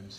MC,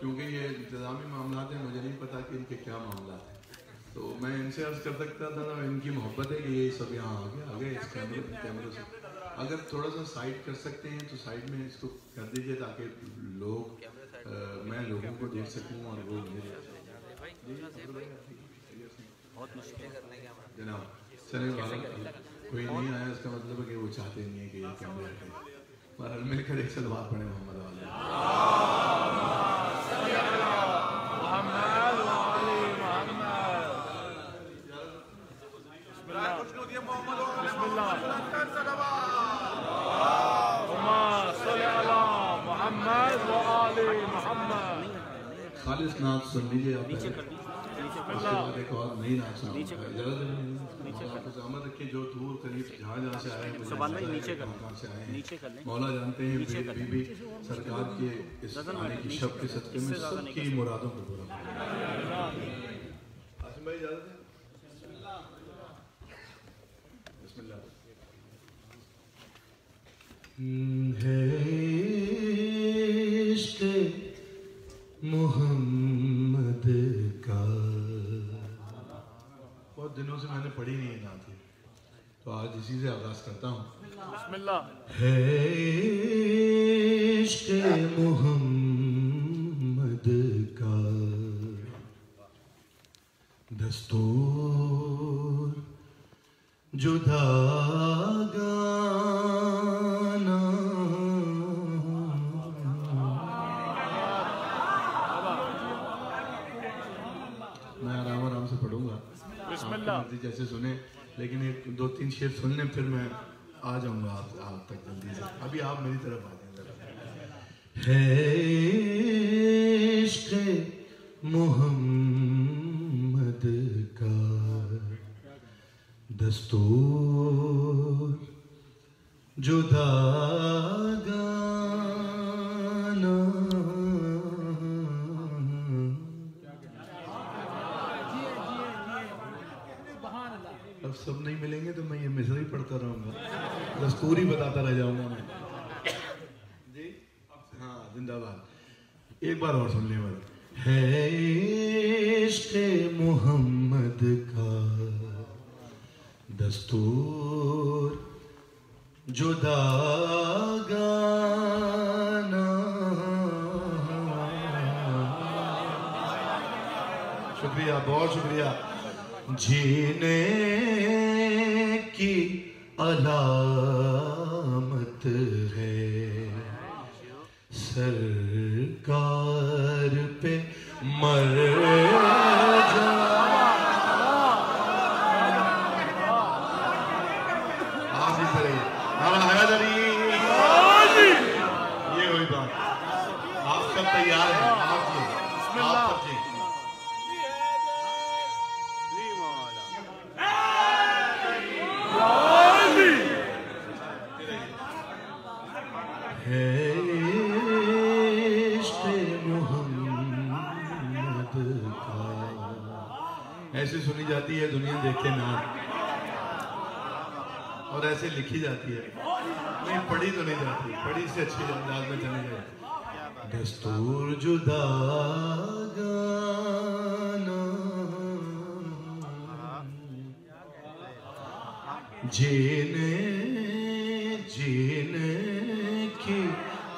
کیونکہ یہ انتظامی معاملات ہیں، مجھے نہیں پتا کہ ان کے کیا معاملات ہیں، تو میں ان سے عرض کر سکتا تھا ان کی محبت ہے کہ یہ سب یہاں آگے اس کیمرے سے اگر تھوڑا سا سائڈ کر سکتے ہیں تو سائڈ میں اس کو کر دیجئے تاکہ لوگ میں لوگوں کو دیکھ سکوں اور وہ جناب چلے کوئی نہیں آیا، اس کا مطلب ہے کہ وہ چاہتے نہیں ہے کہ یہ کیمرے ہٹے. بہرحال مل کر ایک صلوات پڑھیں محمد والے. خالص نعت سن لیجیے آپ، اس کے بعد ایک اور نئی نعت سناؤں. آپ زحمت رکھیں جو دور قریب جہاں سے آئے ہیں مولا جانتے ہیں بی بی سرکار کے اس آنے کی شب کے صدقے میں سب کی مرادوں کو پورا کریں. آسم بھائی اجازت ہے؟ بسم اللہ. ہے عشق محمد کا، بہت دنوں سے میں نے پڑھی نہیں ہے نعت یہ، تو آج اسی سے آغاز کرتا ہوں. بسم اللہ. ہے عشق محمد کا دستور جدا گانا، میں آرام سے پڑھوں گا، بسم اللہ. جیسے سنیں، لیکن ایک دو تین شعر سن لیں پھر میں آ جاؤں گا آپ تک جلدی سے. ابھی آپ میری طرف آ جائیں ذرا. ہے عشق محمد کا دستور جدا گانا، اب سب نہیں ملیں گے تو میں یہ مصرع ہی پڑھتا رہوں گا، دستور ہی بتاتا رہ جاؤں گا میں. جی ہاں زندہ باد. ایک بار اور سن لیں بھائی. ہے عشق محمد کا دستور جدا گانا، شکریہ بہت شکریہ. جینے کی علامت ہے سرکار پہ مر جا. آپ ہی پڑھیں یہ ہوئی بات. آپ سب تیار ہیں؟ آپ جی آپ سب جی. ایسے سنی جاتی ہے دنیا دیکھے نعت، اور ایسے لکھی جاتی ہے، نہیں پڑھی تو نہیں جاتی، پڑھی سے اچھی انداز میں چلی جائے. دستور جدا گانا جینے کی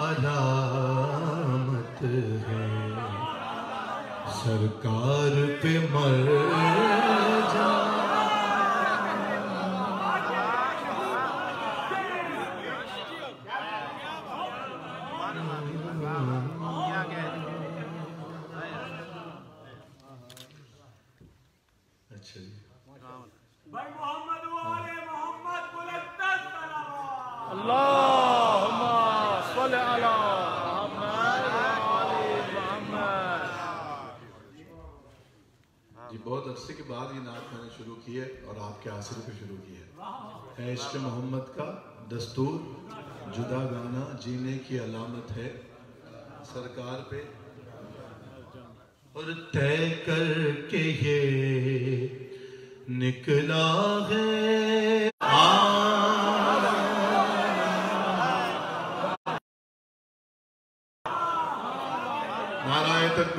علامت ہے سرکار پہ مر جا. اچھا جی. اللہم صل علی محمد وآل محمد. جی بہت عرصے کے بعد یہ نعت میں نے شروع کی ہے اور آپ کے آصر پہ شروع کی ہے. عشق محمد کا دستور جدا گانا جینے کی علامت ہے سرکار پہ، اور طے کر کے یہ نکلا ہے نعرہ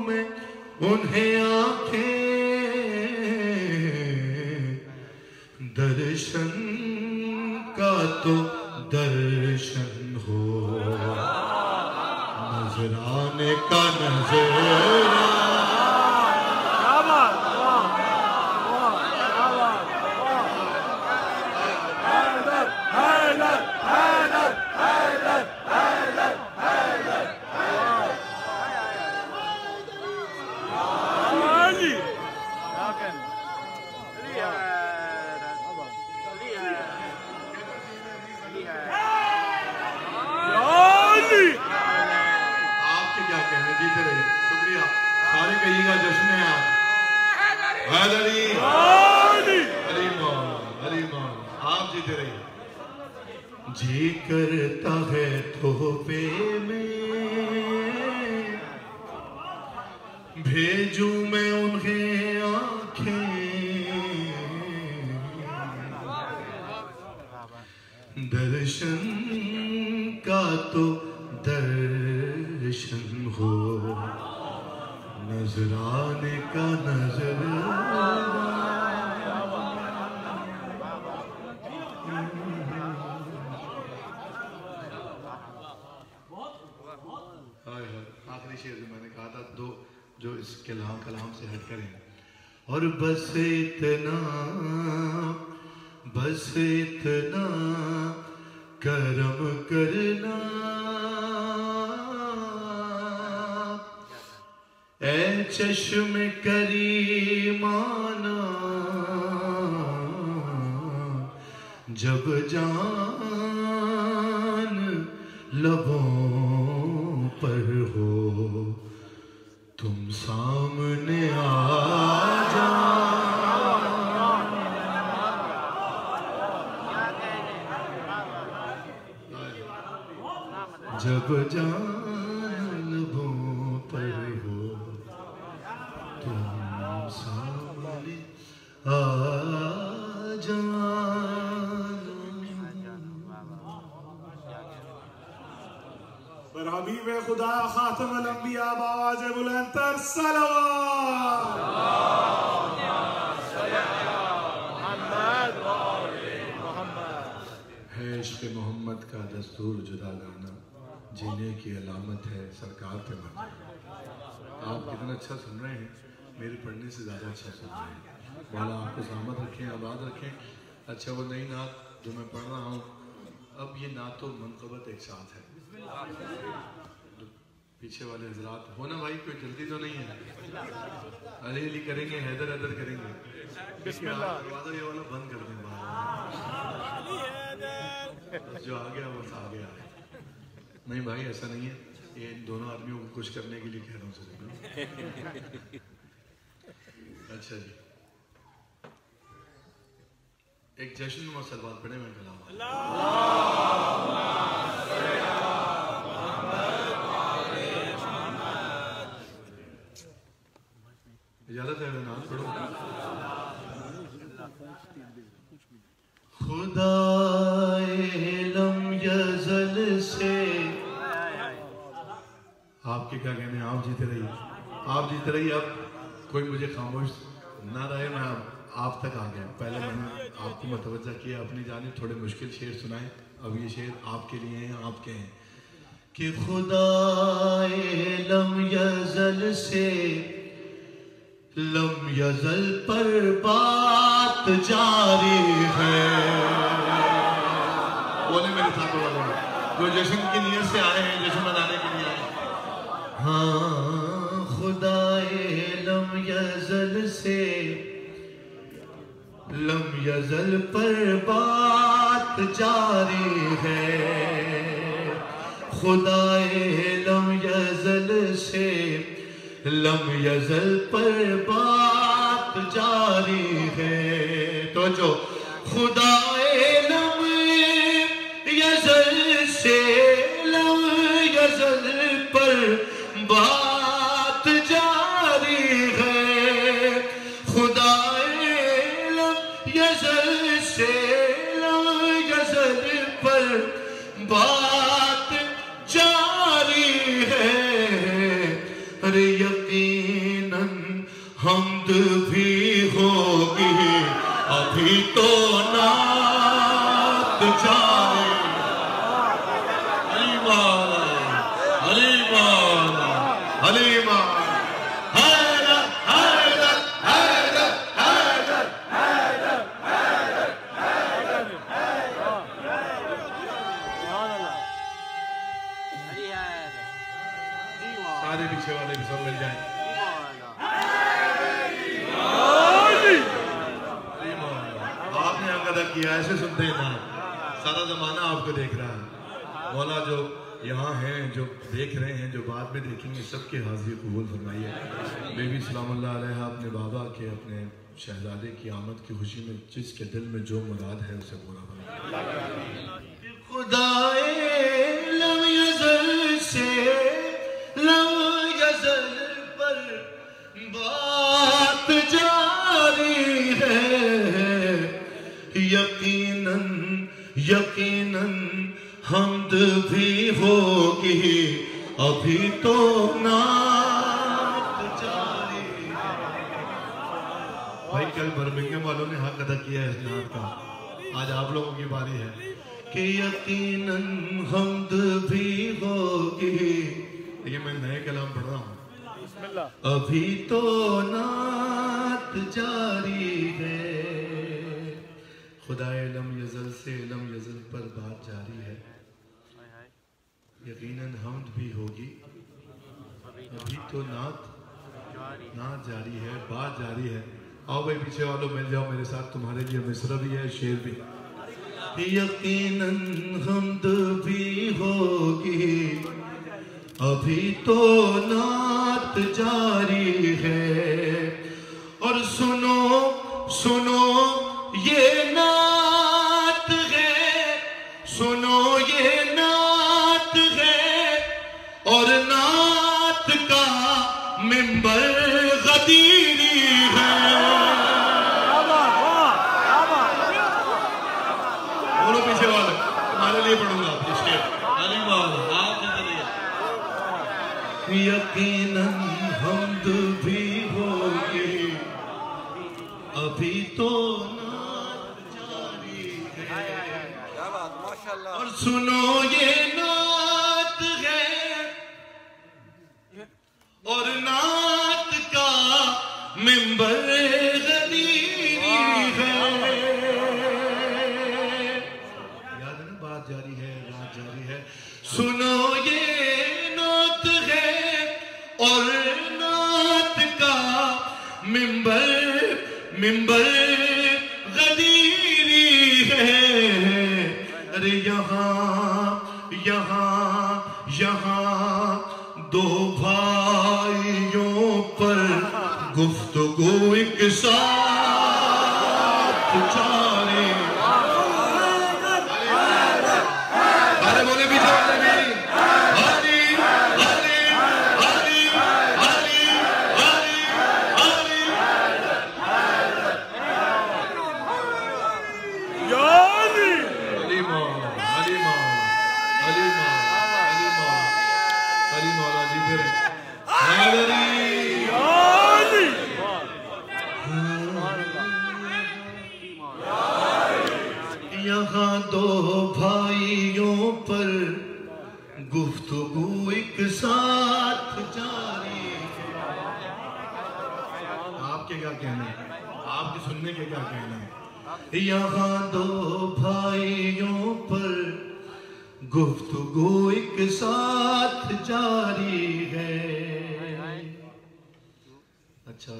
میں انہیں آنکھیں درشن کا تو درشن ہو نظرانے کا نظرانہ جی کرتا ہے تحفے میں بھیجوں میں انہیں آنکھیں درشن کا تو درشن ہو نظرانے کا نظرانہ آخری شعر میں نے کہا تھا دو جو اس کلام سے ہٹ کریں اور بس اتنا کرم کرنا اے چشم کریمانہ جب جان لبوں پر ہو تم سامنے آ جب جان لبوں پر ہو تم سامنے آ پر حبیب خدا خاتم الانبیاء بآواز بلند تر صلوات ہے عشق محمد کا دستور جدا گانا جینے کی علامت ہے سرکار کے مانا آپ کتنا اچھا سن رہے ہیں میرے پڑھنے سے زیادہ اچھا سن رہے ہیں مولا آپ کو سلامت رکھیں آباد رکھیں اچھا وہ نئی نعت جو میں پڑھ رہا ہوں اب یہ نعت و منقبت ایک ساتھ ہے پیچھے والے حضرات ہونا بھائی کوئی جلدی تو نہیں ہے علی علی کریں گے حیدر حیدر کریں گے بسم اللہ دروازہ یہ والا بند کر دیں باہر جو آ گیا وہ آ گیا نہیں بھائی ایسا نہیں ہے یہ دونوں آدمیوں کو کچھ کرنے کے لیے کہہ رہا ہوں سر اچھا جی ایک جشن نما سلوات پڑھیں میں کلام اجازت ہے نام پڑھو خدا لم یزل سے آپ کے کیا کہنے ہیں آپ جیتے رہیے اب کوئی مجھے خاموش نہ رہے میں آپ تک آ گیا پہلے میں نے آپ کو متوجہ کیا اپنی جانب تھوڑے مشکل شعر سنائیں اب یہ شعر آپ کے لیے ہیں آپ کے ہیں کہ خدا لم یزل سے لم یزل پر بات جاری ہے بولے میرے ساتھ جو جشن کی نیت سے آئے ہیں جشن منانے کے لیے آئے ہیں ہاں خدا لم یزل سے لم یزل پر بات جاری ہے خدا لم یزل سے لم یزل پر بات جاری ہے تو جو خدا لم یزل سے لم یزل پر بات جاری ہے خدا لم یزل سے لم یزل پر بات جاری ہے یقیناً حمد بھی ہوگی ابھی تو نعت جاری علی مولا علی مولا علی مولا حیدر حیدر حیدر حیدر حیدر حیدر حیدر سارے پیچھے والے بھی سب مل جائیں آپ نے ادا کیا ایسے سنتے ہیں نا سارا زمانہ آپ کو دیکھ رہا ہے مولا جو یہاں ہیں جو دیکھ رہے ہیں جو بعد میں دیکھیں گے سب کی حاضری قبول فرمائیے بیوی سلام اللہ علیہ اپنے بابا کے اپنے شہزادے کی آمد کی خوشی میں جس کے دل میں جو مراد ہے اسے پورا فرمائیے خدائے لم یزل سے لم یزل پر بات جاری ہے یقیناً یقیناً حمد بھی ہوگی ابھی تو نعت جاری بھائی کل برمنگھم والوں نے حق ادا کیا ہے اس نعت کا آج آپ لوگوں کی باری ہے کہ یقیناً حمد بھی ہوگی لیکن میں نئے کلام پڑھ رہا ہوں ابھی تو نعت جاری ہے خدائے لم یزل سے لم یزل پر بات جاری ہے یقیناً حمد بھی ہوگی ابھی تو نعت جاری ہے بات جاری ہے آؤ بھائی پیچھے والوں مل جاؤ میرے ساتھ تمہارے لیے مصرع بھی ہے شعر بھی یقیناً حمد بھی ہوگی ابھی تو نعت جاری ہے اور سنو سنو یہ نعت ہے سنو یہ نعت ہے اور نعت کا منبر غدیری ہے بولو پیچھے والے تمہارے لیے پڑھوں گا آپ شعر علی مولا آپ کے ذریعے یقیناً حمد بھی ہوگی ابھی تو نعت جاری ہے اور سنو یہ نعت ہے اور نعت کا منبر غدیری ہے یاد ہے نا بات جاری ہے رات جاری ہے سنو یہ نعت ہے اور نعت کا منبر غدیری ہے ارے یہاں دو بھائیوں پر گفتگو ایک ساتھ جاری ارے بولے بھی جانے بھی یہاں دو بھائیوں پر گفتگو ایک ساتھ جاری آپ کے کیا کہنا ہے آپ کے سننے کے کیا کہنا ہے یہاں دو بھائیوں پر گفتگو ایک ساتھ جاری ہے اچھا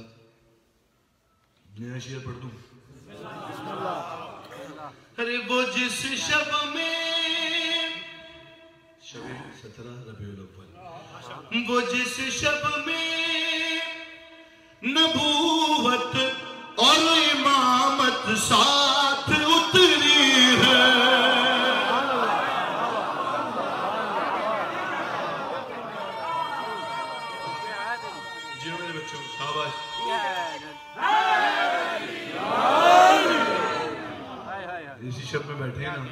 نیا شعر پڑھ دوں ارے وہ جس شب میں شب 17 ربیع الاول وہ جس شب میں نبوت اور امامت ساتھ اتری ہے جی میرے بچوں شاباش اسی شب میں بیٹھے ہیں نا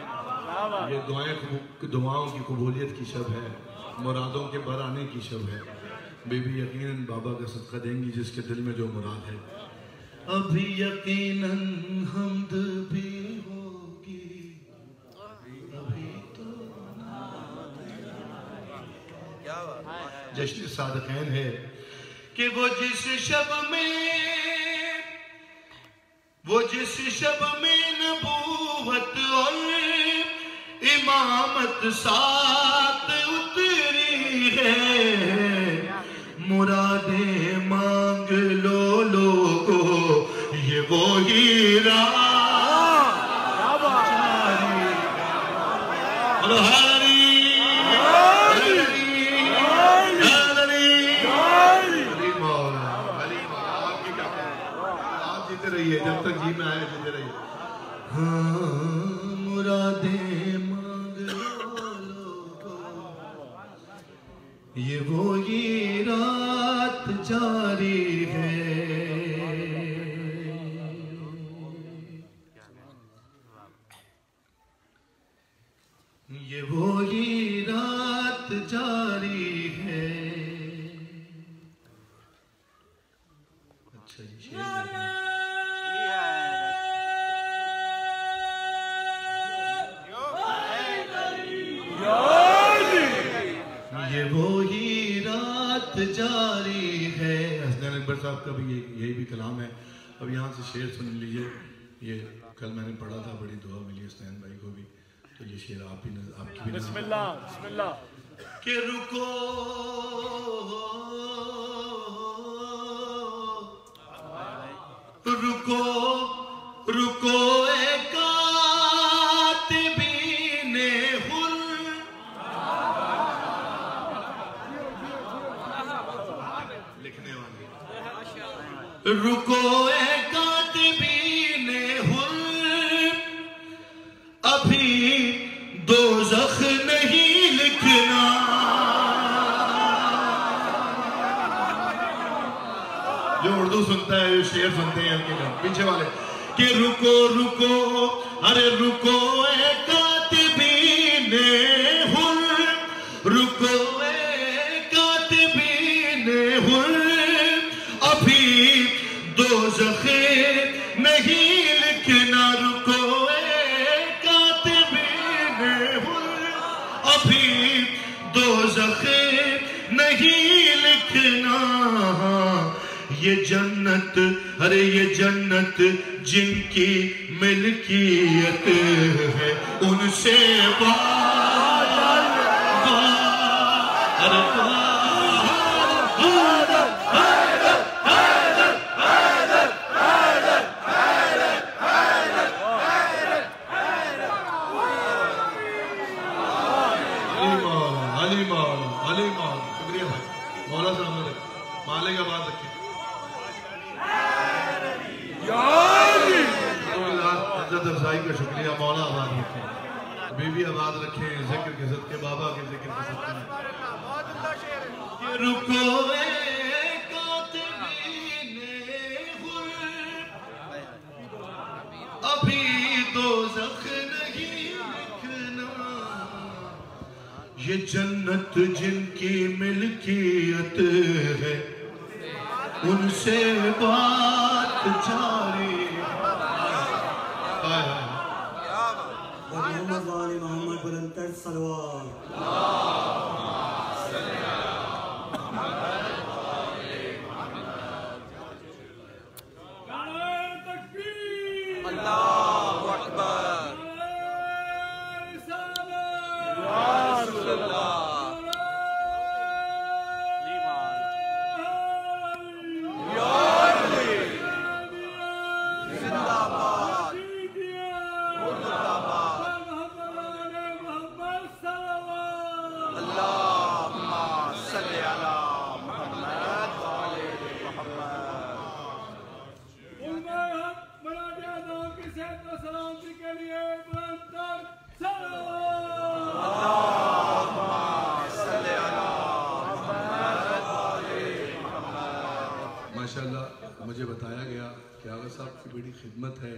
یہ دعاؤں کی قبولیت کی شب ہے مرادوں کے بر آنے کی شب ہے بیوی یقیناً بابا کا صدقہ دیں گی جس کے دل میں جو مراد ہے. ابھی یقیناً حمد بھی ہوگی ابھی تو جشن صادقین ہے کہ وہ جس شب میں نبوت اور امامت ساتھ اتری ہے مرادیں مانگ لو لوگو یہ وہی راہ جاری رہیے جب تک جی میں آئے جیتے رہیے. ہاں مرادیں مانگ لوگو یہ وہی رات جاری ہے یہ وہی رات جاری ہے. اچھا جی شیر یہ وہی رات جاری ہے. حسنین اکبر صاحب کا بھی یہی بھی کلام ہے. اب یہاں سے شعر سن لیجئے. یہ کل میں نے پڑھا تھا, بڑی دعا ملی حسنین بھائی کو بھی, تو یہ شعر آپ کی بھی بسم اللہ کہ رکو رکو رکو اے کاتبین حر لکھنے والے رکو اے کاتبین حر ابھی دوزخ نہیں لکھنا. جو اردو سنتا ہے شعر سنتے ہیں پیچھے والے کہ رکو رکو ارے رکو اے کاتبین حر رکو اے کاتبین حر ابھی دوزخ نہیں لکھنا. رکو اے کاتبین حر ابھی دوزخ نہیں لکھنا. یہ جنت ارے یہ جنت جن کی ملکیت ہے ان سے علی مولا شکریہ بھائی. مولا صاحب مالے کا بات رکھیں. حضرت افزائی کا شکریہ. مولا آباد رکھیں, بیوی آباد رکھیں, ذکر کے صدقے بابا کے ذکر کے صدقے. رکو اے کاتبین حر ابھی دوزخ نہیں لکھنا. یہ جنت جن کی ملکیت ہے ان سے بات جاری. محمد وآل محمد بلندتر صلوات. اللہ اکبر. یا رسول اللہ. ماشاءاللہ مجھے بتایا گیا کہ آغا صاحب کی بڑی خدمت ہے.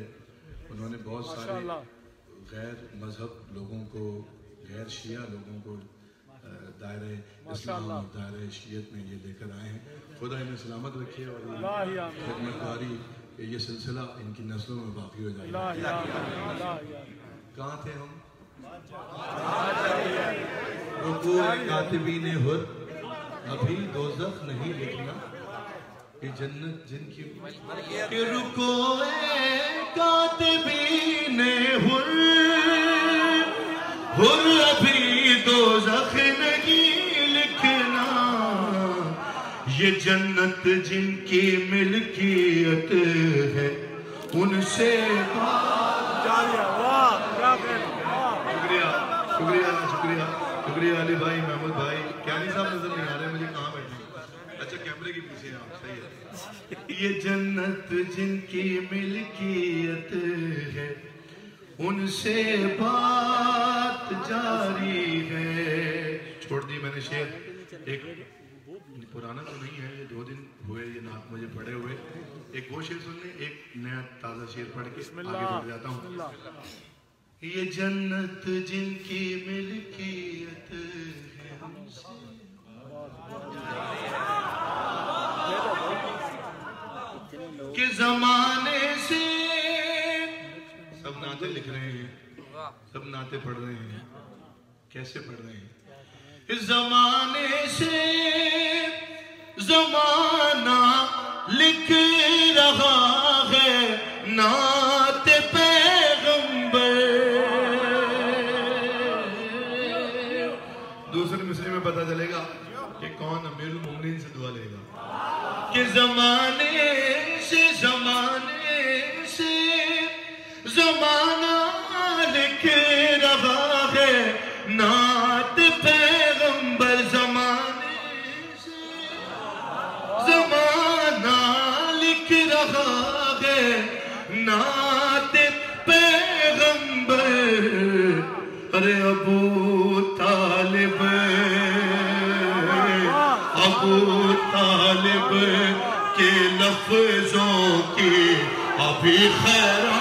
انہوں نے بہت سارے غیر مذہب لوگوں کو, غیر شیعہ لوگوں کو دائرہ اسلام اور دائرہ شیعت میں یہ لے کر آئے ہیں. خدا انہیں سلامت رکھے اور خدمت کاری یہ سلسلہ ان کی نسلوں میں باقی ہو جائے. کہاں تھے ہم؟ رکوع کاتبین حر ابھی دوزخ نہیں لکھنا کہ جنت جن کی کہ رکوع کاتبین حر ابھی دوزخ نہیں لکھنا یہ جنت جن کی ملکیت ہے ان سے شکریہ علی بھائی محمود بھائی. کیانی صاحب نظر نہیں آ رہے مجھے کہاں بیٹھے. اچھا کیمرے کی پیچھے ہیں آپ. صحیح ہے. یہ جنت جن کی ملکیت ہے ان سے بات جاری ہے. چھوڑ دی میں نے شعر. ایک پرانا تو نہیں ہے, یہ 2 دن ہوئے یہ نعت مجھے پڑھے ہوئے. ایک وہ شعر سن لیں, ایک نیا تازہ شعر پڑھ کے آگے بڑھ جاتا ہوں. یہ جنت جن کی ملکیت ہے کہ زمانے سے سب نعتیں لکھ رہے ہیں, سب نعتیں پڑھ رہے ہیں. کیسے پڑھ رہے ہیں؟ اس زمانے سے زمانہ لکھ رہا ہے نعت پیغمبر. دوسرے مصرے میں پتہ چلے گا کہ کون امیر المومنین سے دعا لے گا. کہ زمانے سے زمانہ لکھ رہا ہے نعت پیغمبر. زمانے سے زمانہ لکھ رہا ہے نعت پیغمبر. ارے ابو طالب کے لفظوں کی ابھی خیرات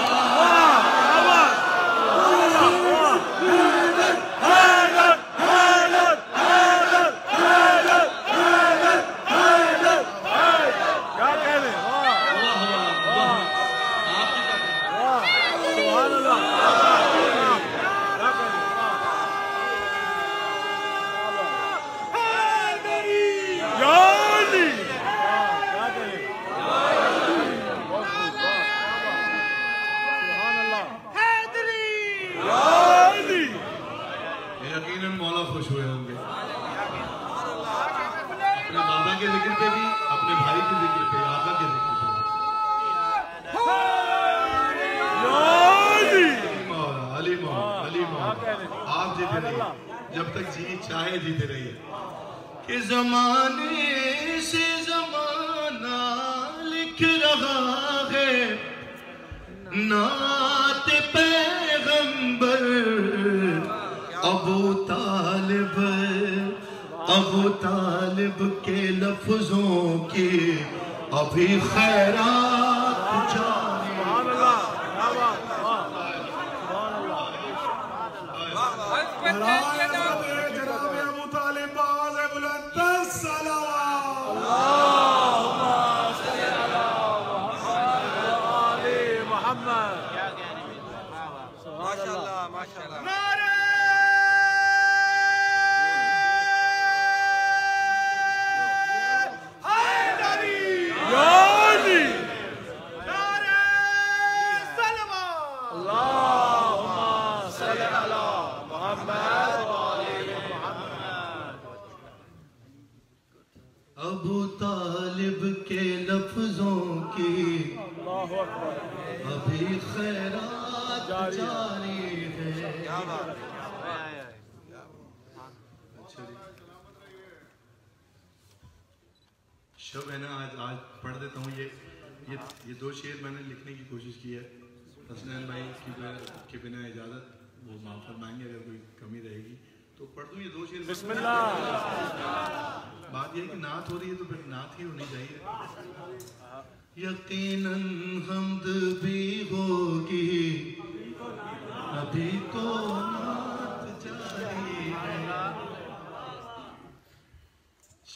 جب تک جی چاہے جیتے رہیے. کہ زمانے سے زمانہ لکھ رہا ہے نعت پیغمبر. ابو طالب کے لفظوں کی ابھی خیرات جاری. ابو طالب کے لفظوں کی ابھی خیرات جاری ہے. شب ہے نا, آج پڑھ دیتا ہوں. یہ 2 شعر میں نے لکھنے کی کوشش کی ہے. حسنین بھائی کی بنا اجازت وہ معاف فرمائیں گے اگر کوئی کمی رہے گی تو پڑھ دوں. یہ 2 شعر بسم اللہ. بات یہ ہے کہ نعت ہو رہی ہے تو پھر نعت ہی ہونی چاہیے. یقیناً حمد بھی ہوگی ابھی تو نعت جاری ہے.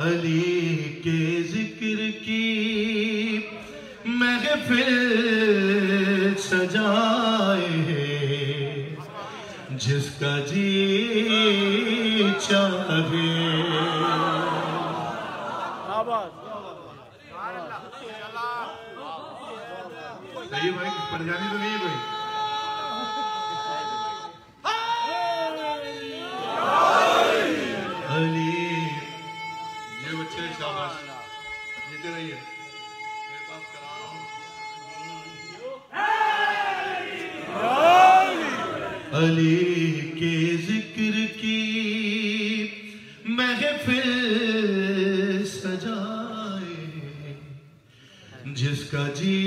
علی کے ذکر کی محفل سجائے جس کا جی چاہے. صحیح بھائی پریشانی تو نہیں ہے کوئی. علی یہ بچے شاباش جیتے رہیے. میرے پاس کرام علی کے ذکر کی محفل سجائے جس کا جی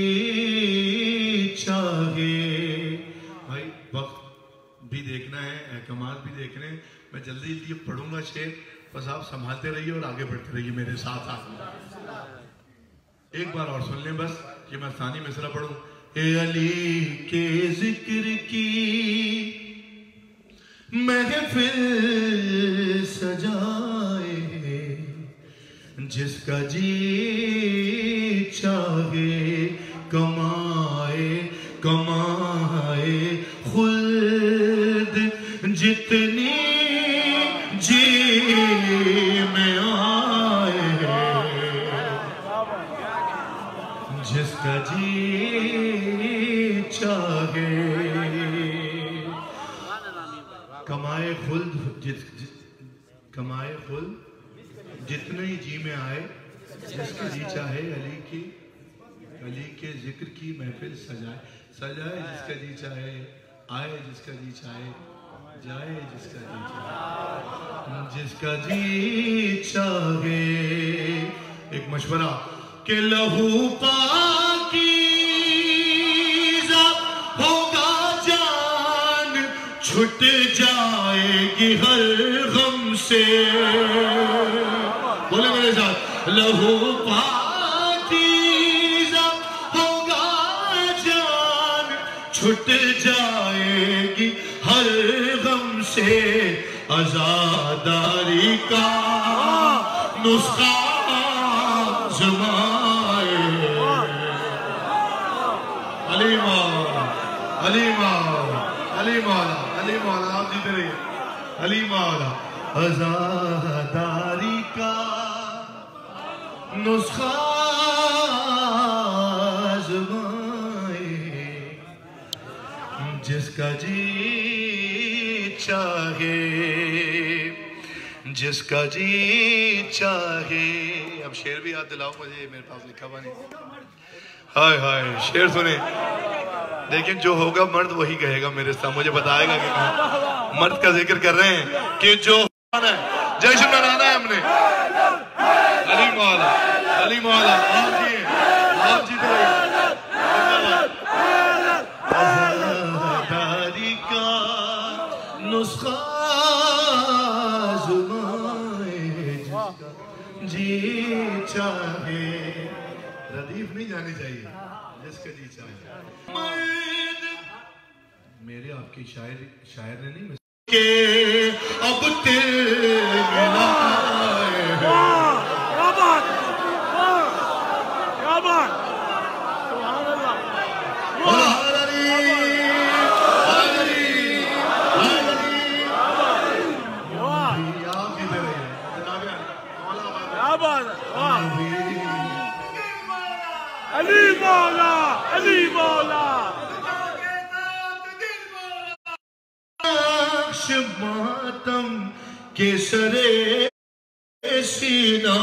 چاہے. بھائی وقت بھی دیکھنا ہے، احکامات بھی دیکھنے ہیں. میں جلدی جلدی پڑھوں گا شعر، بس آپ سنبھالتے رہیے اور آگے بڑھتے رہیے میرے ساتھ ساتھ. ایک بار اور سن لیں بس کہ میں ثانی مصرع پڑھوں. اے علی کے ذکر کی محفل سجائے جس کا جی چاہے کمائے کمائے خلد جتنی جی میں آئے جس کا جی چاہے کمائے خلد کمائے خلد جتنے ہی جی میں آئے جس کا جی چاہے. علی کے ذکر کی محفل سجائے سجائے جس کا جی چاہے آئے جس کا جی چاہے جائے جس کا جی چاہے جس کا جی چاہے. ایک مشورہ کہ لہو پاکیزہ ہوگا جان چھٹ جائے گی ہر غم سے. بولے میرے ساتھ لہو پاکیزہ ہوگا جان چھٹ جائے گی ہر غم سے. عزاداری کا نسخہ آزمائے. علی مولا علی مولا علی مولا علی مولا آپ جیتے رہیے. علی مولا عزاداری کا نسخہ آزمائے جس کا جی چاہے جس کا جی چاہے. اب شعر بھی یاد دلاؤ مجھے، میرے پاس لکھا ہوا نہیں. ہائے ہائے شعر سنیں لیکن جو ہوگا مرد وہی کہے گا میرے ساتھ، مجھے بتائے گا کہ مرد کا ذکر کر رہے ہیں کہ جو جشن منانا ہے ہم نے. علی مولا علی مولا آپ جیئے آپ جیتے رہیے. عزاداری کا نسخہ آزمائے جس کا جی چاہے. ردیف نہیں جانی چاہیے جس کا جی چاہے. میرے آپ کی شاعر نے نہیں کہ اب تل ملا علی مولا علی مولا ماتم کے سرے سینہ.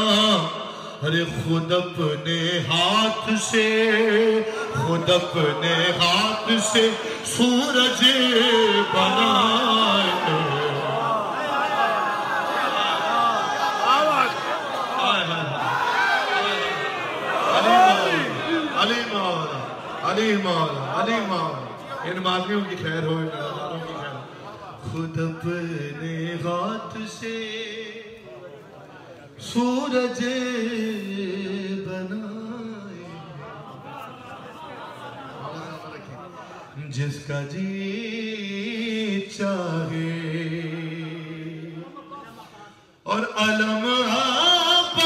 ارے خود اپنے ہاتھ سے سورج بنائے. علی مولا علی مولا علی مولا. ان مادیوں کی خیر ہو، ان نظاروں کی خیر. خود اپنے ہاتھ سے سورج بنائے جس کا جی چاہے. اور علم آپ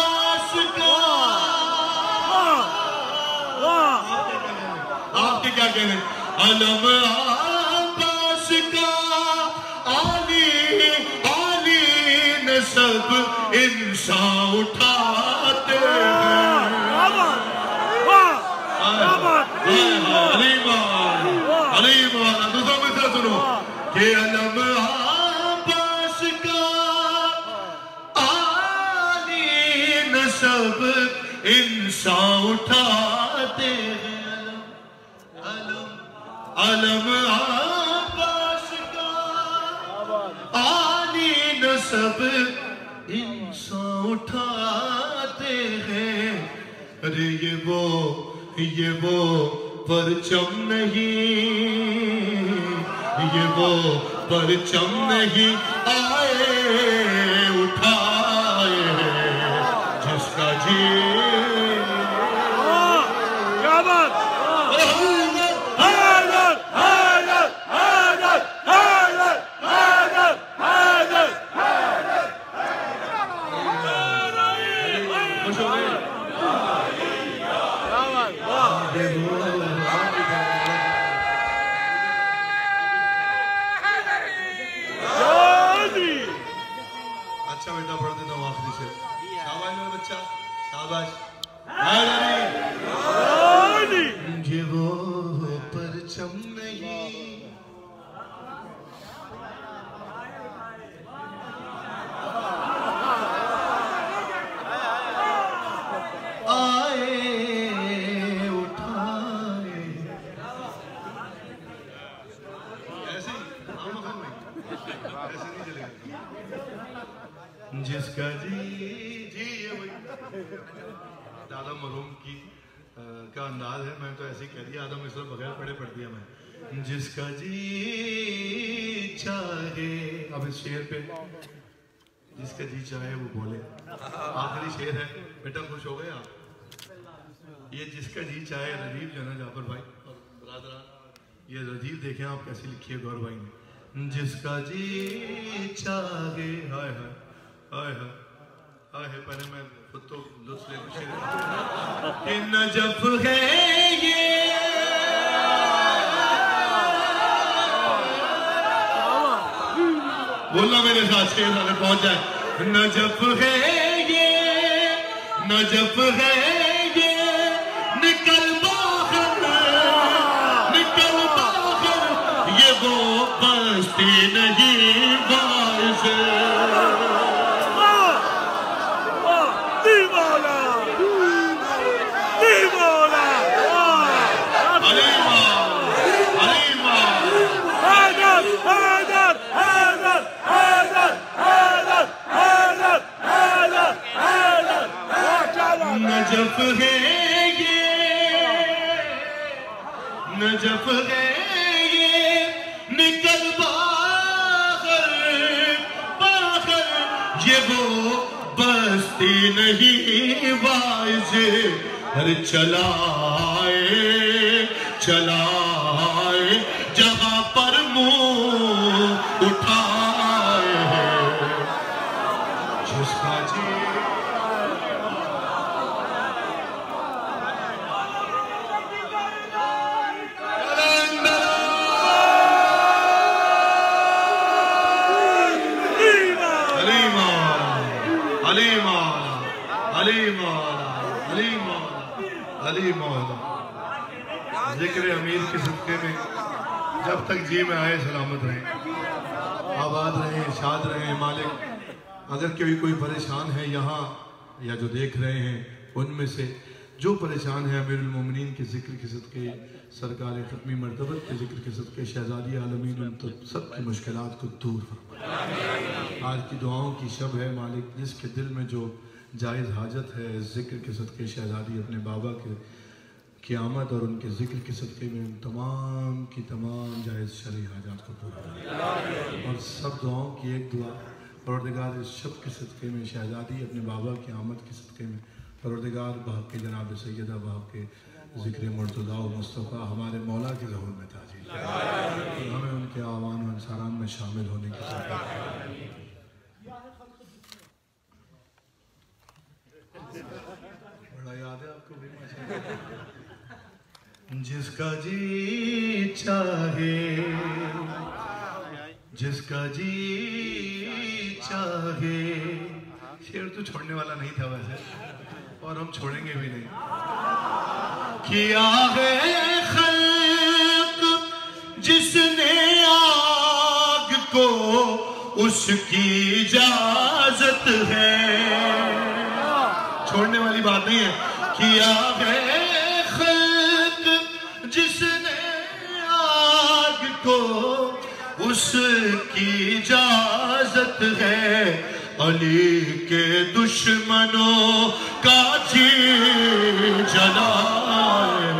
آپ کے کیا کہنے علم عباس کا عالی عالی نسب انسان اٹھاتے ہیں علیمان دوسرا مثلا سنو کہ علم عباس کا عالی نسب انسان اٹھاتے ہیں علم عباس کا عالی نسب انسان اٹھاتے ہیں ارے یہ وہ پرچم نہیں یہ وہ پرچم نہیں آئے اٹھائے جس کا جی کیا بات اچھا بیٹا پڑھ دیتا ہوں آخری سے شاباش میرا بچہ شاباش یہ وہ پرچم نہیں آئے اٹھائے ایسے نہیں چلے گا جس کا جی یہ وہی دادا مرحوم کی کا انداز ہے میں تو ایسے ہی کہہ دیا آدم اس بغیر پڑھے پڑھ دیا میں جس کا جی چاہے اب اس شعر پہ جس کا جی چاہے وہ بولے آخری شعر ہے بیٹا خوش ہو گئے آپ یہ جس کا جی چاہے ردیف جو ہے نا جعفر بھائی اور برادران یہ ردیف دیکھیں آپ کیسی لکھی ہے گور بھائی نے جس کا جی چاہے ہائے ہائے آئے ہے پہلے میں خود تو لطف لے کچھ کہ نجف ہے یہ بولنا میرے ساتھ شیر والے پہنچ جائے نجف ہے یہ نجف ہے یہ نکل باہر یہ وہ بستی نہیں باعث نجف ہے یہ نجف ہے یہ نکل باہر یہ وہ بستی نہیں باعث ہر چلائے جہاں پر منہ اٹھائے جس کا جی علی مولا ذکر امیر کے صدقے میں جب تک جی میں آئے سلامت رہیں آباد رہیں شاد رہیں مالک اگر کوئی پریشان ہے یہاں یا جو دیکھ رہے ہیں ان میں سے جو پریشان ہے امیر المومنین کے ذکر کے صدقے سرکار ختمی مرتبت کے ذکر کے صدقے شہزادی عالمین ان تو سب کی مشکلات کو دور فرمائے آج کی دعاؤں کی شب ہے مالک جس کے دل میں جو جائز حاجت ہے ذکر کے صدقے شہزادی اپنے بابا کے قیامت اور ان کے ذکر کے صدقے میں ان تمام کی تمام جائز شرعی حاجات کو پورا کرے اور سب دعاؤں کی ایک دعا پروردگار اس شب کے صدقے میں شہزادی اپنے بابا کی آمد کے صدقے میں پروردگار بحق کے جناب سیدہ بحق کے ذکر مرتضیٰ و مصطفیٰ ہمارے مولا کے ظہور میں تاجیل اور ہمیں ان کے آوان و انصاران میں شامل ہونے کی توفیق بڑا یاد ہے آپ کو بھی جس کا جی چاہے جس کا جی چاہے. شعر تو چھوڑنے والا نہیں تھا ویسے اور ہم چھوڑیں گے بھی نہیں. کیا ہے خلق جس نے آگ کو اس کی اجازت ہے. چھوڑنے والی بات نہیں ہے. کیا ہے خلق جس نے آگ کو اس کی اجازت ہے. علی کے دشمنوں کا جی جلائے.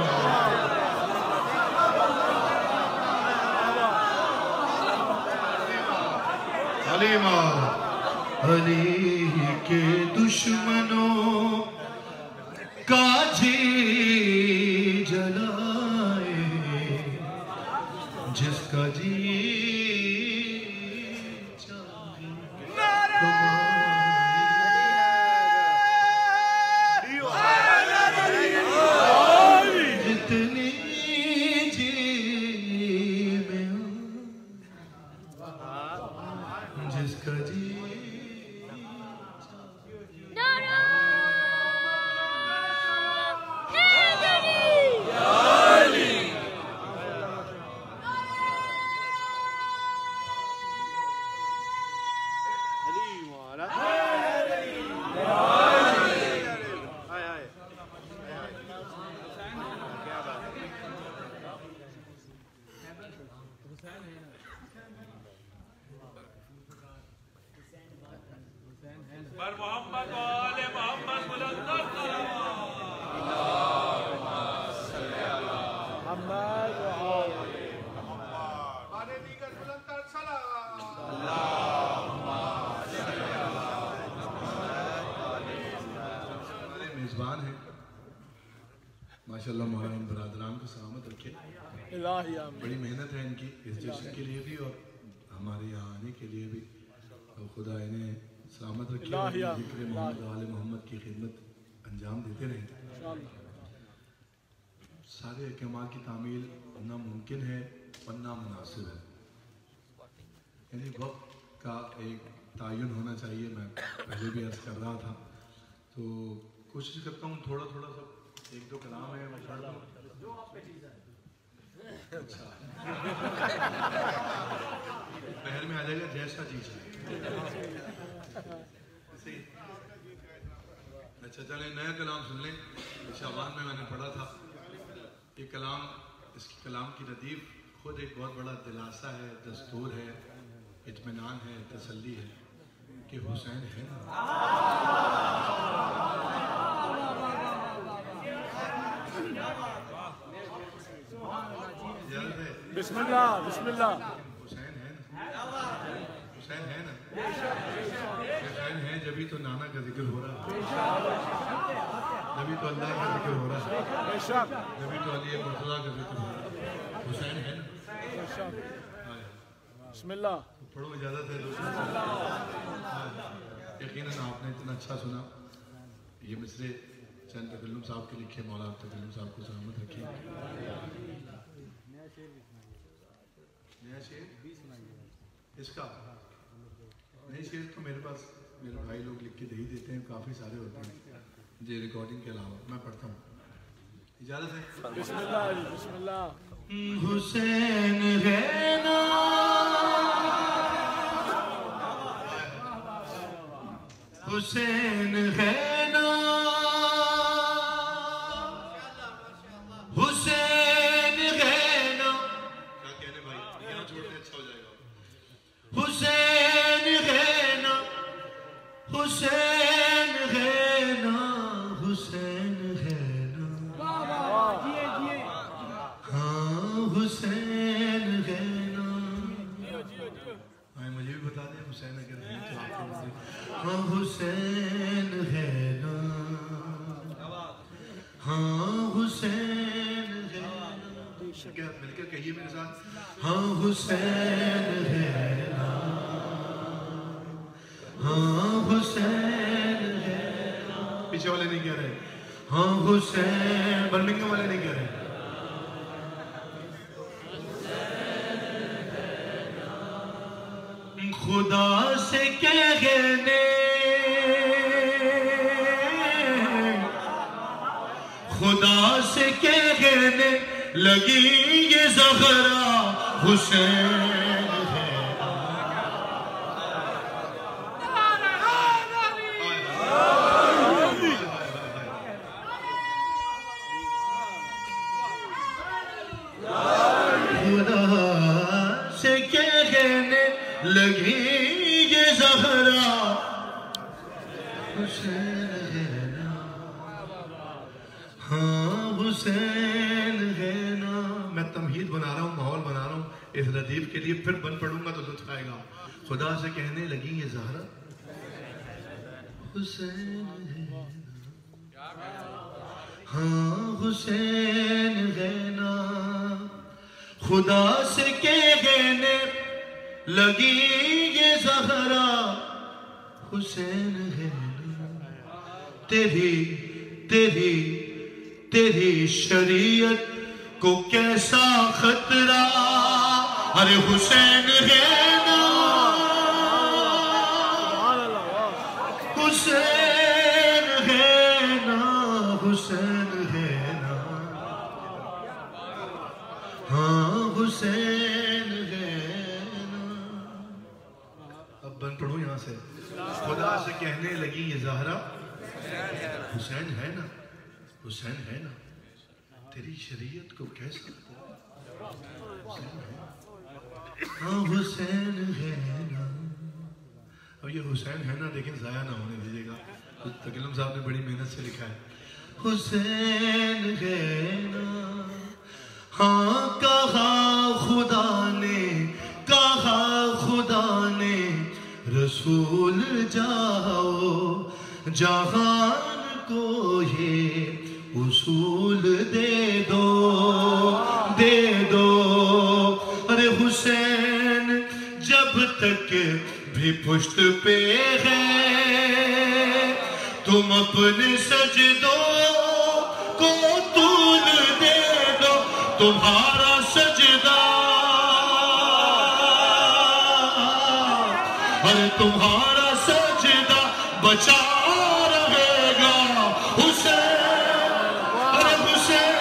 علی ماں علی کے دشمنوں کا جی جلائے. جس کا جی جتنی جی میں ہوں جس کا جی میزبان ہیں ماشاءاللہ. مولانا برادران کو سلامت رکھے. بڑی محنت ہے ان کی اس جشن کے لیے بھی اور ہمارے یہاں آنے کے لیے بھی. اور خدا انہیں سلامت رکھے. ذکر محمد آل محمد کی خدمت انجام دیتے رہیں. سارے احکامات کی تعمیل ناممکن ہے اور نامناسب ہے. یعنی وقت کا ایک تعین ہونا چاہیے. میں پہلے بھی عرض کر رہا تھا تو کوشش کرتا ہوں تھوڑا تھوڑا سا ایک دو کلام ہے میں پڑھ دوں. اچھا پہل میں آ جائے گا جیسا جی چاہے. اچھا چلیں نیا کلام سن لیں. شعبان میں نے پڑھا تھا یہ کلام. اس کلام کی ردیف خود ایک بہت بڑا دلاسا ہے, دستور ہے, اطمینان ہے, تسلی ہے کہ حسین ہے نا. بسم اللہ بسم اللہ. حسین ہے نا, حسین ہے نا, حسین ہے جبھی تو نانا کا ذکر ہو رہا ہے, جبھی تو اللہ کا ذکر ہو رہا ہے, جبھی تو علی مرتضیٰ کا ذکر ہو رہا ہے. حسین ہے نا. بسم اللہ. پڑھو اجازت ہے دوستوں. یقیناً آپ نے اتنا اچھا سنا. یہ مصرے چند تکلم صاحب کے لکھے. مولانا تکلم صاحب کو سلامت رکھیے. نیا شعر اس کا نئے شعر تو میرے پاس میرے بھائی لوگ لکھ کے دے ہی دیتے ہیں. کافی سارے ہوتے ہیں جی ریکارڈنگ کے علاوہ. میں پڑھتا ہوں اجازت ہے. بسم اللہ بسم اللہ. حسین ہے نا حسین ہے نا حسین ہے نا. کیا کہنے بھائی یہاں چھوڑنے اچھا ہو جائے گا. حسین ہے نا حسین ہے نا حسین ہے نا. ہاں حسین ہے نا. مجھے بھی بتا دیں حسین اگر ہے تو آپ کو بتائیں. ہاں حسین ہے نا ہاں حسین ہے نا. کیا مل کر کہیے میرے ساتھ. ہاں حسین ہے نا ہاں حسین ہے نا. پیچھے والے نہیں کہہ رہے. ہاں حسین. برمنگھم والے نہیں کہہ رہے. خدا سے کہنے لگی یہ زہرا حسین ہے خدا سے کہنے لگی یہ زہرا حسین ہے نا ہاں حسین ہے نا میں تمہید بنا رہا ہوں ماحول بنا رہا ہوں اس ردیف کے لیے پھر بن پڑوں گا تو لطف آئے گا خدا سے کہنے لگی یہ زہرا حسین ہے نا ہاں حسین ہے نا خدا سے کہنے لگی یہ زہرا حسین ہے نا تیری شریعت کو کیسا خطرہ ارے حسین ہے نا حسین ہے نا حسین ہے نا ہاں حسین ہے نا اب بن پڑھوں یہاں سے خدا سے کہنے لگی یہ زہرا حسین ہے نا حسین ہے نا تیری شریعت کو کیسا ہاں حسین ہے نا اب یہ حسین ہے نا لیکن ضائع نہ ہونے دیجیے گا تکلم صاحب نے بڑی محنت سے لکھا ہے حسین ہے نا ہاں کہا خدا نے رسول جاؤ جہان کو یہ اصول دے دو ارے حسین جب تک بھی پشت پہ ہے تم اپنے سجدوں کو طول دے دو تمہارا سجدہ ارے تمہارا سجدہ بچا رہے گا حسین ارے حسین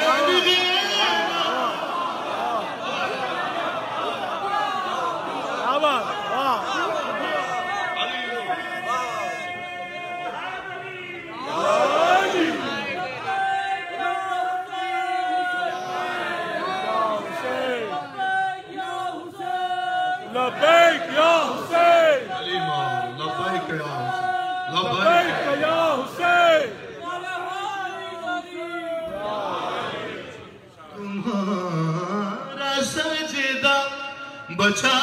لبیک یا حسین لبیک یا حسین لبیک یا حسین تمہارا سجدہ بچا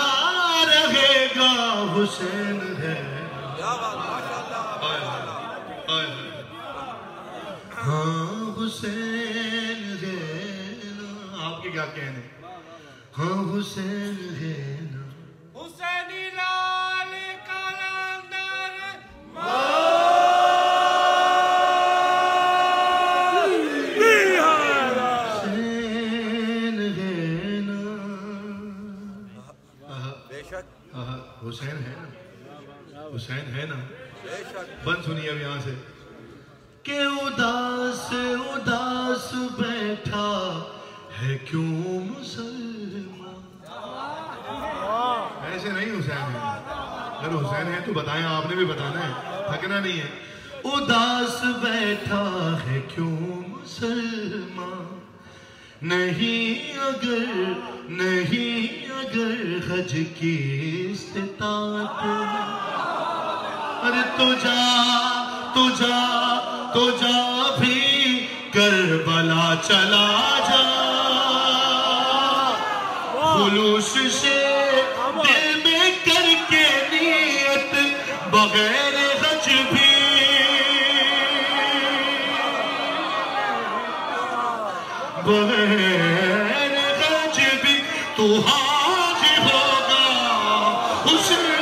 رہے گا حسین ہے ہاں حسین ہے آپ کے کیا کہنے ہاں حسین ہے نا حسینی لال کلندر حسین ہے نا حسین ہے نا حسین ہے نا بند سنیے اب یہاں سے کہ اداس بیٹھا ہے کیوں مسلمان ایسے نہیں حسین ہے اگر حسین ہے تو بتائیں آپ نے بھی بتانا ہے تھکنا نہیں ہے اداس بیٹھا ہے کیوں مسلمان نہیں اگر حج کی استطاعت ارے تو جا بھی کربلا چلا جا خلوص سے دل میں کر کے نیت بغیر حج بھی تو حاجی ہوگا حسین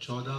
14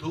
2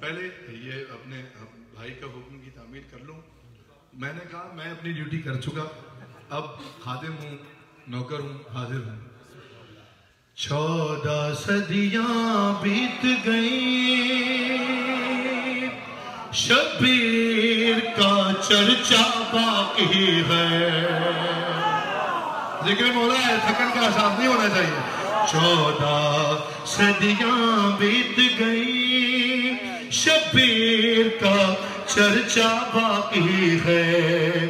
پہلے یہ اپنے بھائی کا حکم کی تعمیل کر لوں. میں نے کہا میں اپنی ڈیوٹی کر چکا, اب خادم ہوں, نوکر ہوں, حاضر ہوں. 14 صدیاں بیت گئیں, شبیر کا چرچا باقی ہے. ذکر مولا ہے, تھکن کا احساس نہیں ہونا چاہیے. 14 صدیاں بیت گئیں, شبیر کا چرچا باقی ہے.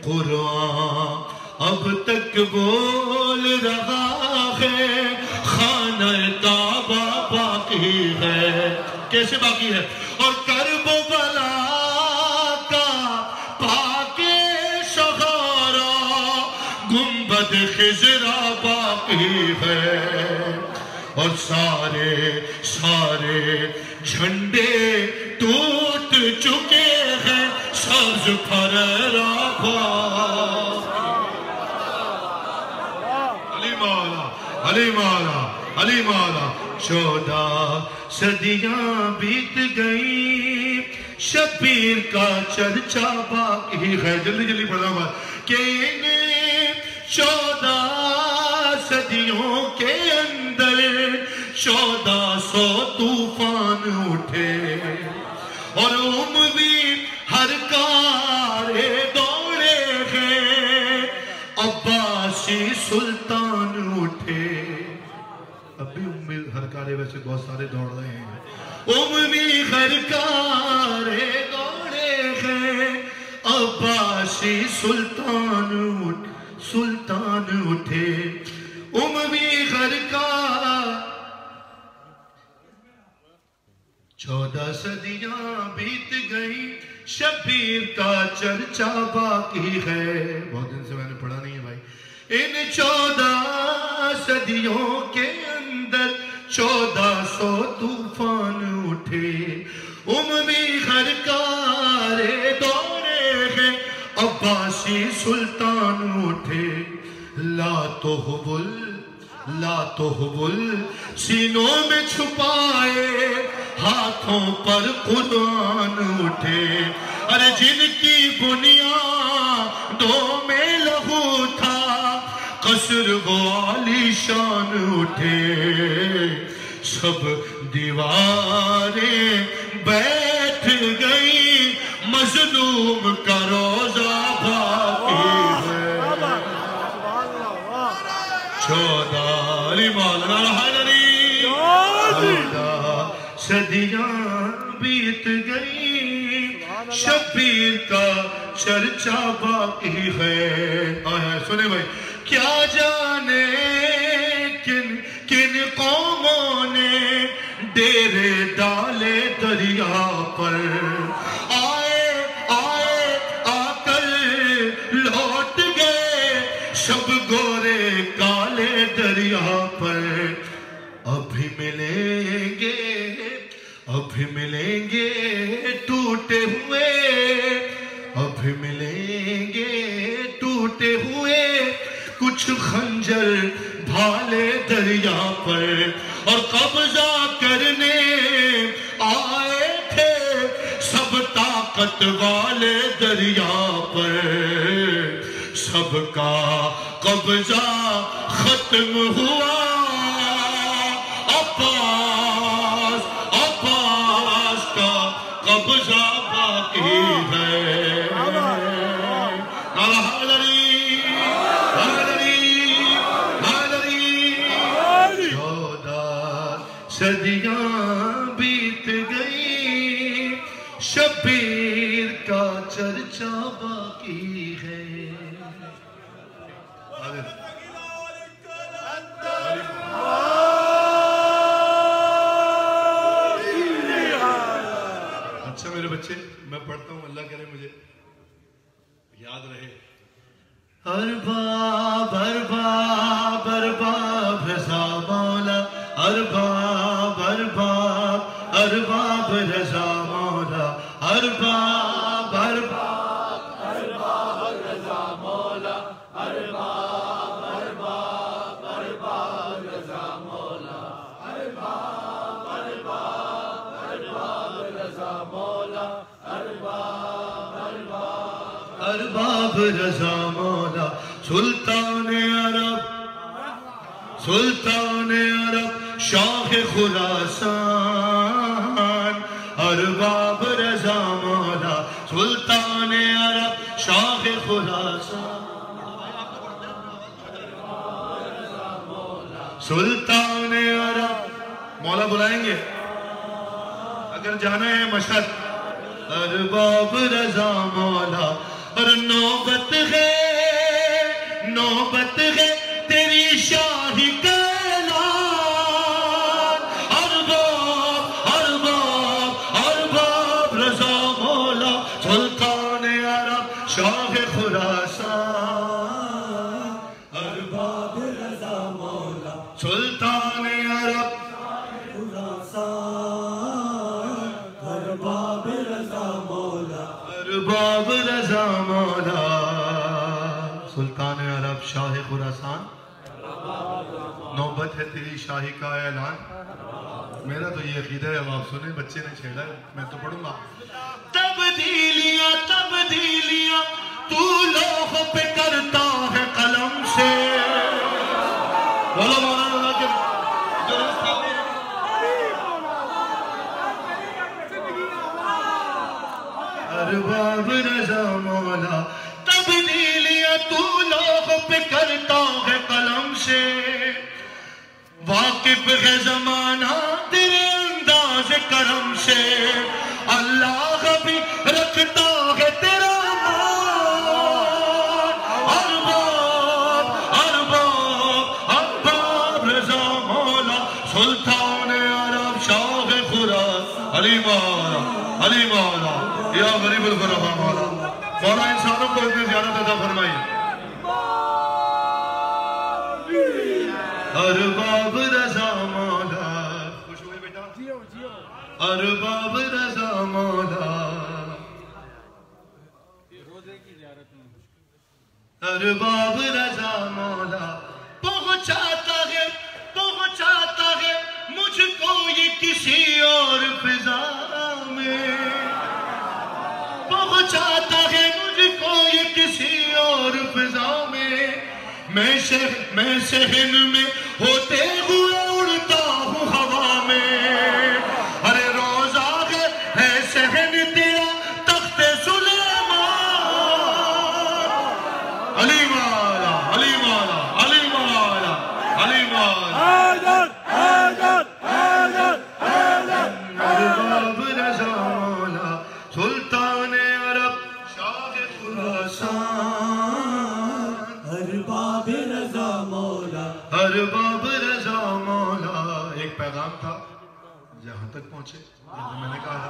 قرآن اب تک بول رہا ہے, خانہ کعبہ باقی ہے. کیسے باقی ہے؟ اور کرب و بلا کا پاک شہارا, گنبد خضرا باقی ہے. اور سارے جھنڈے ٹوٹ چکے ہیں, سبز پھررا علی مولا. 14 صدیاں بیت گئیں, شبیر کا چرچا باقی ہے. جلدی جلدی پڑھنا ہوا کہ ان 14 صدیوں کے اندر 1400 طوفان اٹھے, اور اموی ہر کارے دوڑے ہیں, عباسی سلطان اٹھے. اب بھی امید ہر کارے ویسے بہت سارے دوڑ رہے ہیں. اموی ہر کارے دوڑے ہیں, عباسی سلطان اٹھے. اموی ہر کار 14 صدیاں بیت گئیں, شبیر کا چرچا باقی ہے. بہت دن سے میں نے پڑھا نہیں ہے بھائی. ان 14 صدیوں کے اندر 1400 طوفان اٹھے, اموی ہر کارے دوڑے ہیں, عباسی سلطان اٹھے. لا تحبل سینوں میں چھپائے, ہاتھوں پر قرآن اٹھے. ارے جن کی بنیادوں میں لہو تھا, قصر وہ عالی شان اٹھے. سب دیواریں بیٹھ گئی, مظلوم کا روزہ باقی ہے. 14 صدیاں بیت گئی, شبیر کا چرچا باقی ہے. سنیں بھائی, کیا جانے کن قوموں نے ڈیرے ڈالے دریا پر, آئے آ کر لوٹ گئے شب گورے کالے دریا پر. ابھی ملیں گے ٹوٹے ہوئے, کچھ خنجر بھالے دریا پر. اور قبضہ کرنے آئے تھے سب طاقت والے دریا پر. سب کا قبضہ ختم ہوا, عباس کا قبضہ باقی ہے. 14 صدیاں بیت گئی, شبیر کا چرچا باقی ہے. اچھا میرے بچے, میں پڑھتا ہوں, اللہ کرے مجھے یاد رہے. ارباب ارباب ارباب رضا مولا, ارباب ارباب ارباب رضا مولا, ارباب ارباب ارباب رضا مولا, ارباب ارباب ارباب رضا مولا, ارباب ارباب ارباب رضا مولا سلطان عرب شاہ خراسان ارباب رضا مولا سلطان عرب شاہ خراسان سلطان عرب مولا بلائیں گے اگر جانا ہے مشہد ارباب رضا مولا اور نوبت ہے تیری شاہی کا اعلان ارباب رضا مولا سلطان عرب شاہ خراسان ارباب رضا مولا سلطان عرب خراسان ارباب رضا مولا ارباب رضا مولا سلطان عرب شاہ خراسان نوبت ہے تیری شاہی کا اعلان میرا تو یہ عقیدہ ہے اب آپ سنیں بچے نے چھیڑا ہے میں تو پڑھوں گا تبدیلیاں تو لوح پہ کرتا ہے قلم سے بولو مولانا کہ ارباب رضا مولا تبدیلیاں تو لوح پہ کرتا ہے قلم سے واقف ہے زمانہ تیرے انداز کرم سے اللہ بھی رکھتا ہے تیرا مان ارباب رضا مولا سلطان عرب شاہ خراسان علی مولا یا غریب الغرباء مولا انسانوں کو اتنی زیادت عطا فرمائی ارباب رضا مولا خوش ہوئے بیٹا ارباب رضا مولا ارباب رضا مولا پہنچاتا ہے مجھ کو یہ کسی اور فضا میں پہنچاتا ہے مجھ کو یہ کسی اور فضا میں میں صحن میں ہوتے ہوئے اڑتا ہوں ہوا میں ارے روزہ ہے صحن تیرا تخت سلیمان علی مولا ارباب رضا مولا سلطان عرب شاہ خراسان ارباب رضا مولا ارباب رضا مولا ایک پیغام تھا جہاں تک پہنچے میں نے کہا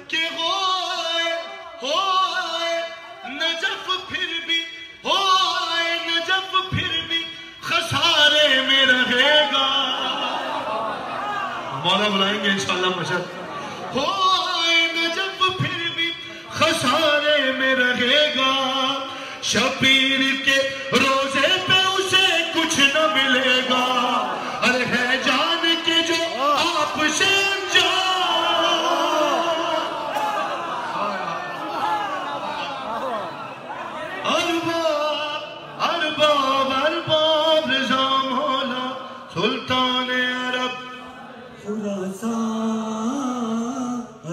کہ ہوئے نجف پھر بھی خسارے میں رہے گا مولا بلائیں گے انشاءاللہ مشہد ہوئے نجف پھر بھی خسارے میں رہے گا شبیر کے روزے پہ اسے کچھ نہ ملے گا ارے ہے جان کے جو آپ سے ارباب رضا مولا سلطان عرب خراسان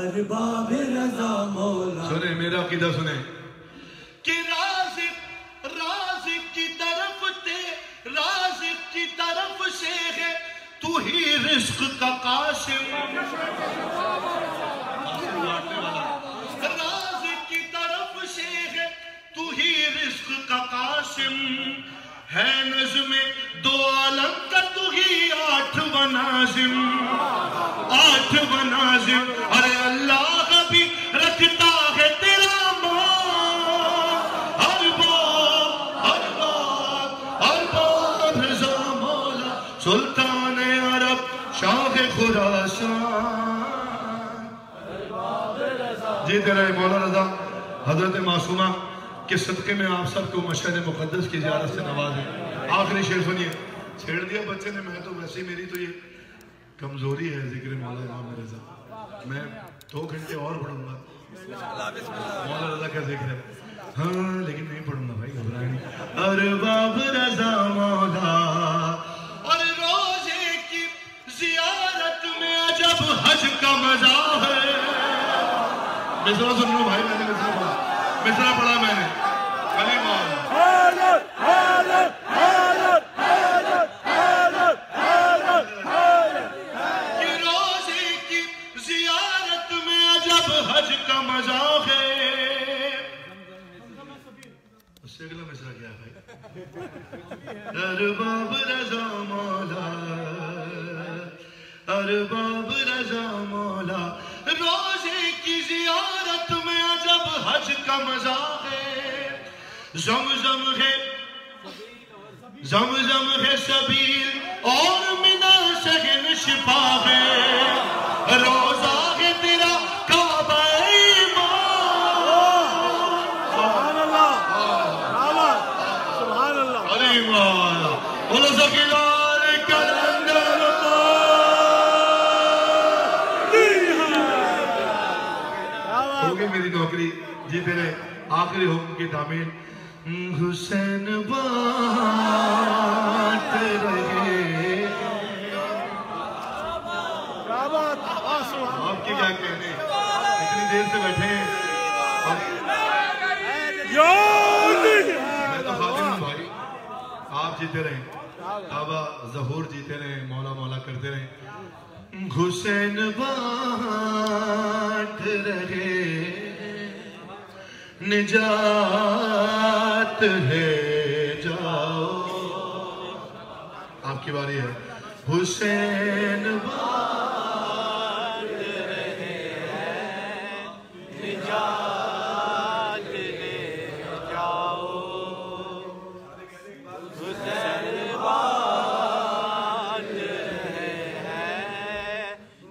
ارباب رضا مولا سنیں میرا عقیدہ سنیں کہ رازق کی طرف سے ہے تو ہی رزق کا قاسم رازق کی طرف سے ہے تو ہی رزق کا قاسم ہے نظم دو عالم کا تو ہی آٹھواں ناظم ارے اللہ بھی رکھتا ہے تیرا مان ارباب رضا مولا سلطان عرب شاہ خراسان جیتے رہے مولا رضا حضرت معصومہ کے صدقے میں آپ سب کو مشہد مقدس کی زیارت سے نوازیں آخری شعر سنیے چھیڑ دیا بچے نے میں تو ویسے میری تو یہ کمزوری ہے ذکر مولا امام رضا میں 2 گھنٹے اور پڑھوں گا مولا رضا کا ذکر ہے. ہاں لیکن نہیں پڑھوں گا بھائی, گھبرائیں نہیں. ارباب رضا مولا اور روزے کی زیارت میں عجب حج کا مزہ ہے. مصرع سن لو بھائی, میں نے مصرع پڑھا میں نے. علی مولا کہ روزے کی زیارت میں عجب حج کا مزہ ہے. اس سے اگلا مصرع کیا ہے بھائی؟ ارباب رضا مولا ارباب رضا مولا روزے کی زیارت میں عجب حج کا مزہ ہے. زمزم ہے سبیل اور منا سگن شفا ہے. روزہ ہے تیرا کعبہ ایمان. سبحان اللہ, سبحان اللہ. علی مولا بولو سکینار کلندر ہو گئی میری نوکری. جی تیرے آخری حکم کی تعمیل. حسین بات رہے. آپ کی کیا کہنے, اتنی دیر سے بیٹھے ہیں. میں تو خادم ہوں بھائی. آپ جیتے رہیں, بابا ظہور جیتے رہیں, مولا مولا کرتے رہیں. حسین بات رہے نجات ہے جاؤ. آپ کی باری ہے. حسین بات رہے نجات لے جاؤ. حسین بات رہے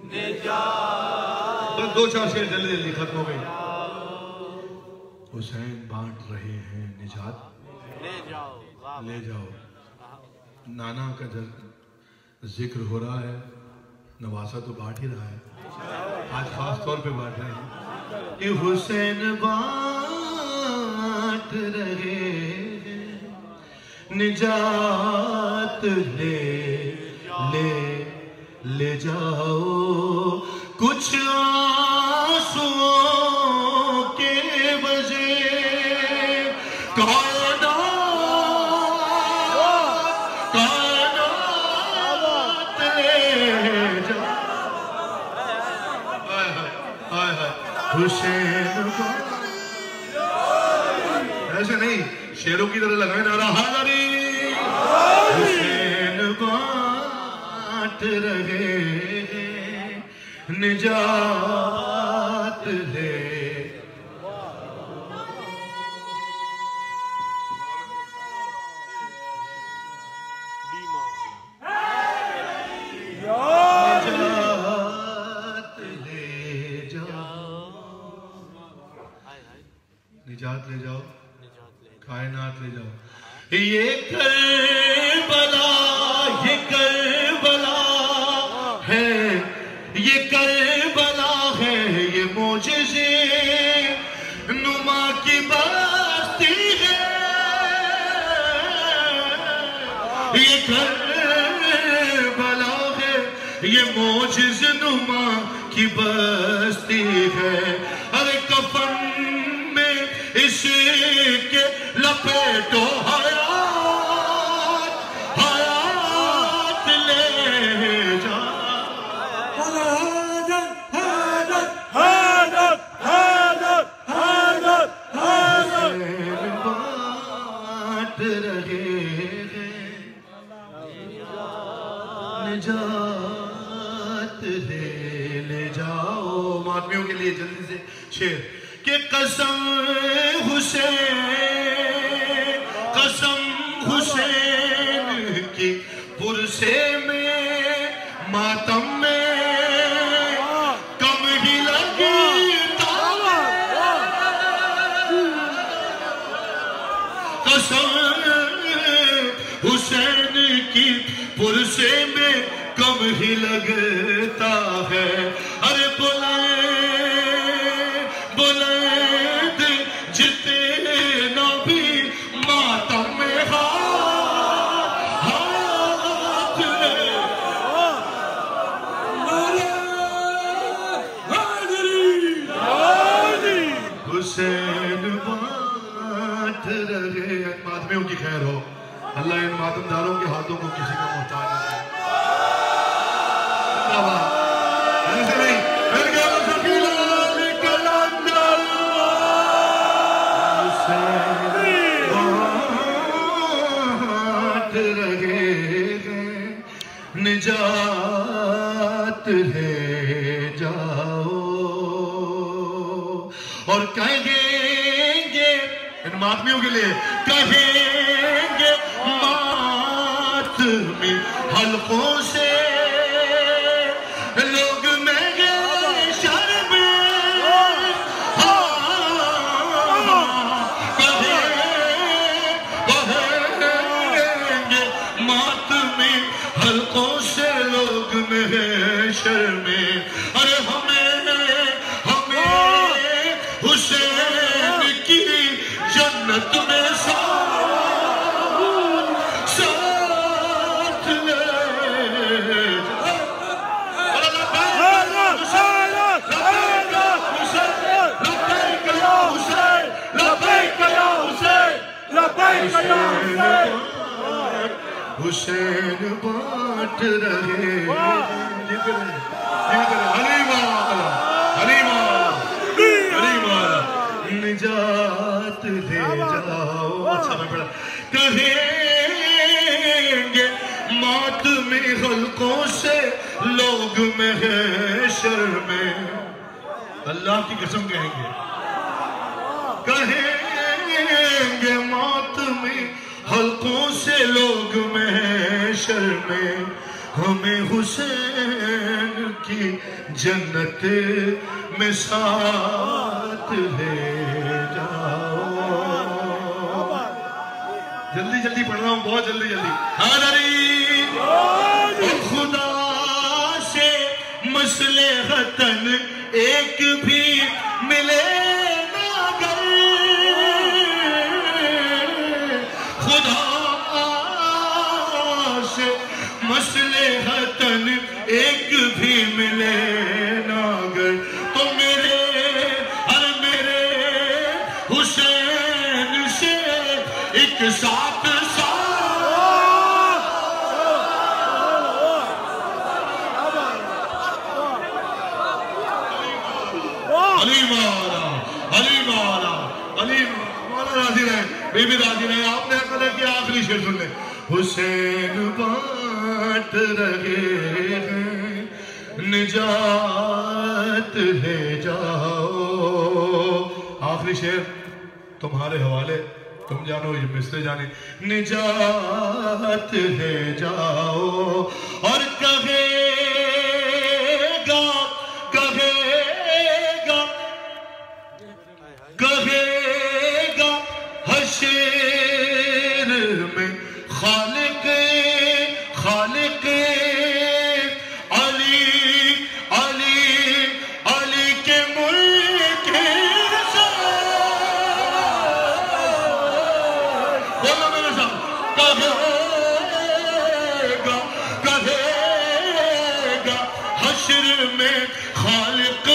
نجات. بس 2-4 شعر جلدی جلدی ختم ہو گئی. حسین بانٹ رہے ہیں نجات لے جاؤ. نانا کا ذکر ہو رہا ہے, نواسا تو بانٹ ہی رہا ہے. آج خاص طور پہ بانٹ رہے ہیں کہ حسین بانٹ رہے ہیں نجات لے جاؤ. کچھ آنسوؤں کے وجہ کائنات لے جا. حسین ایسے نہیں, شیروں کی طرح لگائے نعرہ حیدری. حسین بانٹ رہے نجات لے. نجات لے جاؤ, کائنات لے جاؤ. یہ کربلا ہے, یہ کربلا ہے, یہ معجزے نما کی بستی ہے. یہ کربلا ہے, یہ معجزے نما کی بستی ہے. ارے کفن میں اس کے لپیٹو حیات لے جا. بانٹ رہے ہیں نجات لے جاؤ. ماتمیوں کے لیے جلدی سے شعر کہ قسم حسین کی پرسے میں ماتم میں کم ہی لگتا. قسم حسین کی پرسے میں کم ہی لگتا ہے. ارے بولے حسین بانٹ رہے ماتمیوں کی خیر ہو اللہ ان ماتمداروں کے ہاتھوں کو کسی کا محتاج نہ کرے ایسے نہیں پھر گیا مسکیلال کلندر حسین بانٹ رہے ہیں نجات لے جاؤ اور کہیں گے ان ماتمیوں کے لیے کہیں گے ماتمی حلقوں سے لوگ مہنگے شرم کہیں گے ماتمی حلقوں سے لوگ محشر میں ارے ہمیں حسین کی جنت میں ساتھ لے حسین بانٹ رہے نجات لے جاؤ اچھا میں پڑھا کہیں گے ماتمی حلقوں سے لوگ محشر میں اللہ کی قسم کہیں گے ماتمی حلقوں سے لوگ محشر میں ہمیں حسین کی جنت میں ساتھ لے جاؤ جلدی جلدی پڑھ رہا ہوں بہت جلدی حاضرین خدا سے مصلحتاً ایک بھی ملے نہ گر خدا سے مصلحتاً ایک بھی ملے نہ گر تو میرے حسین سے ایک ساتھ بی بی راضی رہے آپ نے قدر کی آخری شعر سن لیں حسین بانٹ رہے ہیں نجات لے جاؤ آخری شعر تمہارے حوالے تم جانو یہ مصرے جانے نجات لے جاؤ اور کہے گا حشر میں خالق علی کے ملک بولو میرے ساتھ کہے گا حشر میں خالق